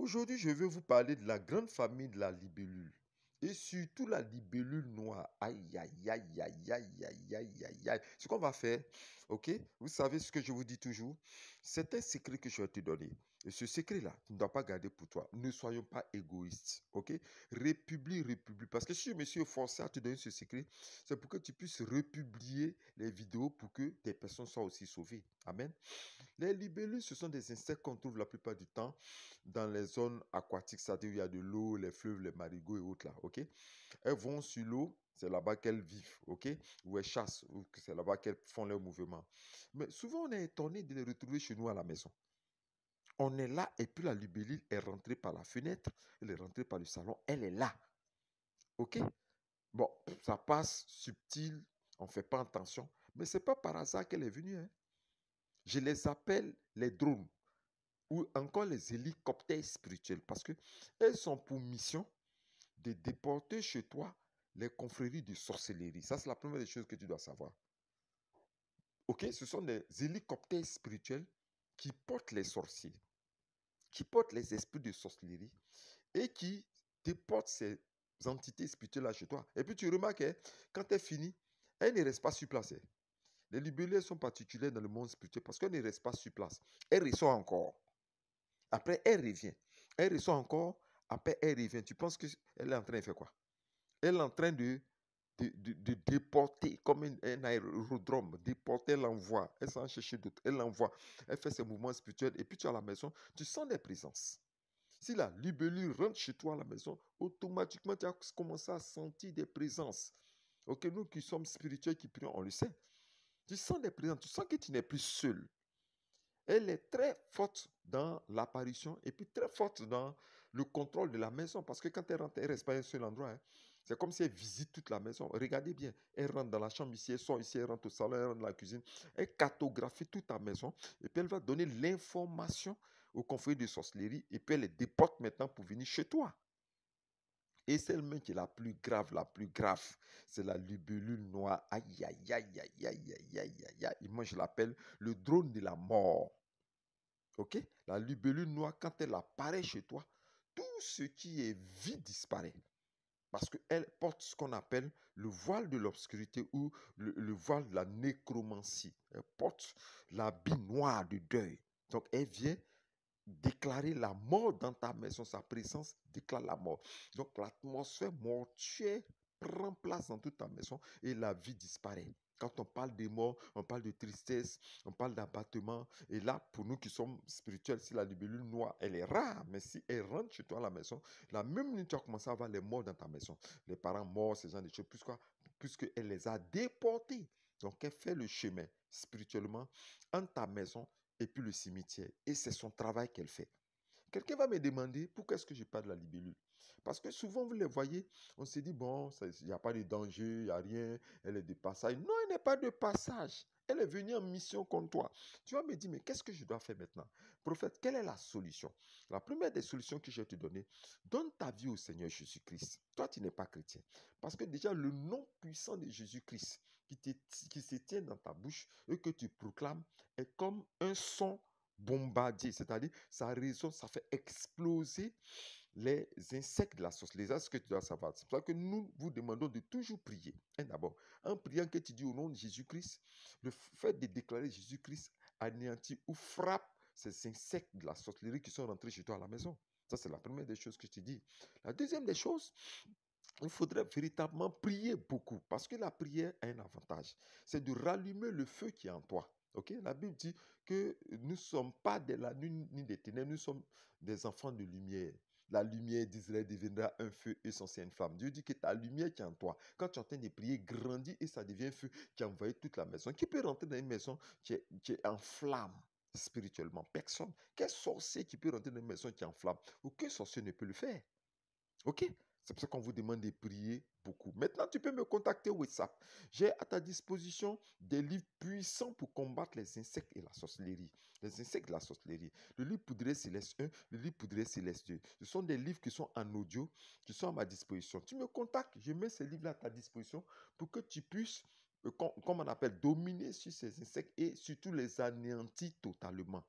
Aujourd'hui, je vais vous parler de la grande famille de la libellule. Et surtout la libellule noire. Aïe, aïe, aïe, aïe, aïe, aïe, aïe, aïe, aïe. Ce qu'on va faire, ok? Vous savez ce que je vous dis toujours? C'est un secret que je vais te donner. Et ce secret-là, tu ne dois pas garder pour toi. Ne soyons pas égoïstes, ok? Républie, républie. Parce que si je me suis forcé à te donner ce secret, c'est pour que tu puisses republier les vidéos pour que des personnes soient aussi sauvées. Amen. Les libellules, ce sont des insectes qu'on trouve la plupart du temps dans les zones aquatiques, c'est-à-dire où il y a de l'eau, les fleuves, les marigots et autres là, ok? Elles vont sur l'eau, c'est là-bas qu'elles vivent, ok? Ou elles chassent, ou que c'est là-bas qu'elles font leurs mouvements. Mais souvent, on est étonné de les retrouver chez nous à la maison. On est là et puis la libellule est rentrée par la fenêtre, elle est rentrée par le salon, elle est là, ok? Bon, ça passe subtil, on ne fait pas attention, mais ce n'est pas par hasard qu'elle est venue, hein. Je les appelle les drones ou encore les hélicoptères spirituels parce que elles sont pour mission de déporter chez toi les confréries de sorcellerie. Ça, c'est la première des choses que tu dois savoir. Ok, ce sont des hélicoptères spirituels qui portent les sorciers, qui portent les esprits de sorcellerie et qui déportent ces entités spirituelles-là chez toi. Et puis tu remarques, hein, quand elle finit, elle ne reste pas sur place, hein. Les libellés sont particuliers dans le monde spirituel parce qu'elle ne reste pas sur place. Elle ressort encore. Après, elle revient. Elle reçoit encore. Après, elle revient. Tu penses qu'elle est en train de faire quoi? Elle est en train de déporter comme un aérodrome. Déporter, elle envoie. Elle s'en cherche d'autres. Elle l'envoie. Elle fait ses mouvements spirituels. Et puis, tu es à la maison. Tu sens des présences. Si la libellule rentre chez toi à la maison, automatiquement, tu as commencé à sentir des présences. Ok, nous qui sommes spirituels, qui prions, on le sait. Tu sens des présences. Tu sens que tu n'es plus seul. Elle est très forte dans l'apparition et puis très forte dans le contrôle de la maison. Parce que quand elle rentre, elle ne reste pas à un seul endroit, hein. C'est comme si elle visite toute la maison. Regardez bien. Elle rentre dans la chambre ici, elle sort ici, elle rentre au salon, elle rentre dans la cuisine. Elle cartographie toute ta maison. Et puis elle va donner l'information aux confrères de sorcellerie. Et puis elle les déporte maintenant pour venir chez toi. Et celle-même qui est la plus grave, c'est la libellule noire. Aïe, aïe, aïe, aïe, aïe, aïe, aïe, aïe, aïe. Moi, je l'appelle le drone de la mort. Ok? La libellule noire, quand elle apparaît chez toi, tout ce qui est vie disparaît. Parce qu'elle porte ce qu'on appelle le voile de l'obscurité ou le voile de la nécromancie. Elle porte l'habit noir du deuil. Donc, elle vient déclarer la mort dans ta maison. Sa présence déclare la mort. Donc, l'atmosphère mortuaire prend place dans toute ta maison et la vie disparaît. Quand on parle des morts, on parle de tristesse, on parle d'abattement. Et là, pour nous qui sommes spirituels, si la libellule noire, elle est rare, mais si elle rentre chez toi à la maison, la même minute, tu as commencé à avoir les morts dans ta maison. Les parents morts, ces genre de choses, puisqu'elle les a déportés. Donc, elle fait le chemin spirituellement entre ta maison et puis le cimetière. Et c'est son travail qu'elle fait. Quelqu'un va me demander pourquoi est-ce que je parle de la libellule. Parce que souvent, vous les voyez, on se dit, bon, il n'y a pas de danger, il n'y a rien, elle est de passage. Non, elle n'est pas de passage. Elle est venue en mission contre toi. Tu vas me dire, mais qu'est-ce que je dois faire maintenant? Prophète, quelle est la solution? La première des solutions que je vais te donner, donne ta vie au Seigneur Jésus-Christ. Toi, tu n'es pas chrétien. Parce que déjà, le nom puissant de Jésus-Christ qui se tient dans ta bouche et que tu proclames est comme un son bombardier, c'est-à-dire ça résonne, ça fait exploser les insectes de la sorcellerie. C'est ce que tu dois savoir. C'est pour ça que nous vous demandons de toujours prier. Et d'abord, en priant que tu dis au nom de Jésus-Christ, le fait de déclarer Jésus-Christ anéantit ou frappe ces insectes de la sorcellerie qui sont rentrés chez toi à la maison. Ça, c'est la première des choses que je te dis. La deuxième des choses, il faudrait véritablement prier beaucoup parce que la prière a un avantage. C'est de rallumer le feu qui est en toi. Ok? La Bible dit que nous ne sommes pas de la nuit ni des ténèbres, nous sommes des enfants de lumière. La lumière d'Israël deviendra un feu et son une flamme. Dieu dit que ta lumière qui est en toi, quand tu es en train de prier, grandit et ça devient un feu qui envahit toute la maison. Qui peut rentrer dans une maison qui est en flamme spirituellement? Personne. Quel sorcier qui peut rentrer dans une maison qui est en flamme? Aucun sorcier ne peut le faire. Ok? C'est pour ça qu'on vous demande de prier beaucoup. Maintenant, tu peux me contacter WhatsApp. J'ai à ta disposition des livres puissants pour combattre les insectes et la sorcellerie. Les insectes et la sorcellerie. Le livre Poudré Céleste 1, le livre Poudré Céleste 2. Ce sont des livres qui sont en audio, qui sont à ma disposition. Tu me contactes, je mets ces livres-là à ta disposition pour que tu puisses, comme on appelle, dominer sur ces insectes et surtout les anéantir totalement.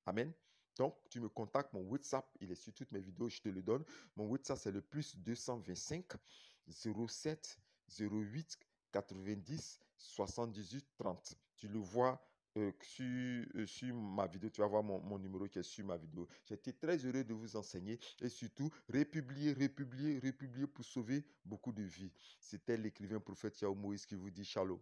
Amen. Donc, tu me contactes, mon WhatsApp, il est sur toutes mes vidéos, je te le donne. Mon WhatsApp, c'est le plus 225 07 08 90 78 30. Tu le vois sur ma vidéo, tu vas voir mon numéro qui est sur ma vidéo. J'ai été très heureux de vous enseigner et surtout, republier, republier, republier pour sauver beaucoup de vies. C'était l'écrivain prophète Yahweh Moïse qui vous dit shalom.